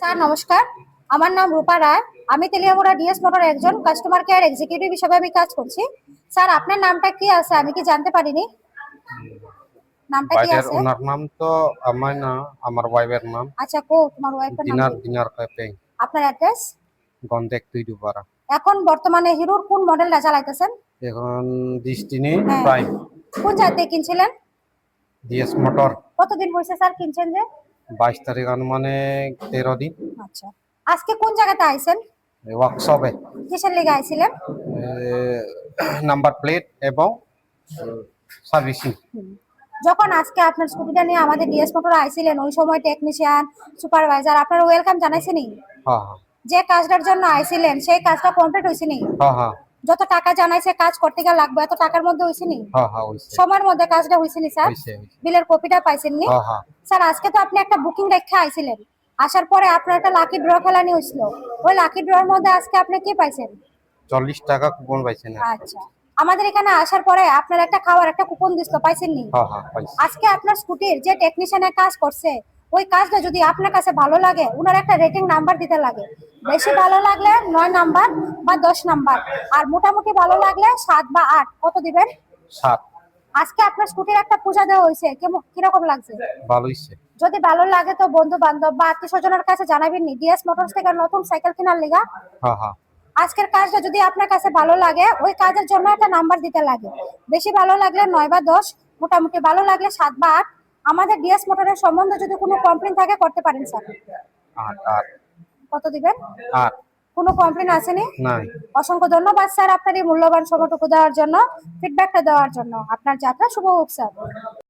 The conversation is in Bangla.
স্যার নমস্কার, আমার নাম রূপা রায়। আমি তেলিয়ামুড়া ডিএস মোটর একজন কাস্টমার কেয়ার এক্সিকিউটিভ হিসেবে আমি কাজ করছি। স্যার আপনার নামটা কি আছে আমি কি জানতে পারিনি? নামটা কি বাইরের আছে? ওনার নাম তো আমার না, আমার ওয়াইফের নাম আচ্ছা, কো তোমার ওয়াইফের নাম দিনার কি? দিনার কাপে আপনার অ্যাড্রেস? গন্দেক তুই দুপারা। এখন বর্তমানে হিরোর কোন মডেলটা চালাইতেছেন? এখন দৃষ্টিনি হ্যাঁ, প্রাইম কোন জায়গা থেকে কিনছিলেন? DS motor. কতদিন হয়েছে স্যার কিনছেন যে? 22 তারিখ মানে 13 দিন। আচ্ছা, আজকে কোন জায়গাতে আইছেন? ওয়ার্কশপে কিসের লেগে আইছিলেন? নাম্বার প্লেট এবং সার্ভিসিং। হুম। যখন আজকে আপনার স্কুটিটা নিয়ে আমাদের ডিএস মোটরে আইছিলেন ওই সময় টেকনিশিয়ান সুপারভাইজার আপনার ওয়েলকাম জানাইছেনি? হ্যাঁ হ্যাঁ যে কাজটার জন্য আইছিলেন সেই কাজটা কমপ্লিট হয়েছে নি? হ্যাঁ হ্যাঁ যত টাকা জানাইছে কাজ করতে গেলে লাগবে এত টাকার মধ্যে হয়েছে নি? হ্যাঁ হ্যাঁ হইছে সময়ের মধ্যে কাজটা হয়েছে নি স্যার? হইছে হইছে। বিলের কপিটা পাইছেন নি? হ্যাঁ হ্যাঁ স্যার আজকে তো আপনি একটা বুকিং রেখে আইছিলেন, আসার পরে আপনার একটা লাকি ড্র খেলানি হয়েছিল, ওই লাকি ড্রর মধ্যে আজকে আপনি কি পাইছেন? 40 টাকা কুপন পাইছেন। আচ্ছা, আমাদের এখানে আসার পরে আপনার একটা খাওয়ার একটা কুপন দিছিল, পাইছেন নি? হ্যাঁ হ্যাঁ পাইছি। আজকে আপনার স্কুটির যে টেকনিশিয়ানের কাজ করছে ওই কাজটা যদি আপনার কাছে ভালো লাগে উনার একটা রেটিং নাম্বার দিতে লাগে। বেশি ভালো লাগলে 9 নাম্বার বা 10 নাম্বার, আর মোটামুটি ভালো লাগলে 7 বা 8। কত দিবেন? 7। আজকে আপনার স্কুটির একটা পূজা দেওয়া হয়েছে, কিরকম লাগছে? ভালো হইছে। যদি ভালো লাগে তো বন্ধু বান্ধব বা আত্মীয় স্বজনের কাছে জানাবেন নি ডিএস মোটরস থেকে নতুন সাইকেল কেনার লিগা। হ্যাঁ হ্যাঁ আজকের কাজটা যদি আপনার কাছে ভালো লাগে ওই কাজের জন্য একটা নাম্বার দিতে লাগে। বেশি ভালো লাগলে 9 বা 10, মোটামুটি ভালো লাগলে 7 বা 8। আমাদের ডিএস মোটরের সম্বন্ধে যদি কোনো কমপ্লেন থাকে করতে পারেন স্যার। 8 8 কত দিবেন? 8। কোনো কমপ্লেন আসেনি? নাই। অসংখ্য ধন্যবাদ স্যার আপনার এই মূল্যবান সময়টুকু দেওয়ার জন্য, ফিডব্যাকটা দেওয়ার জন্য। আপনার যাত্রা শুভ হোক স্যার।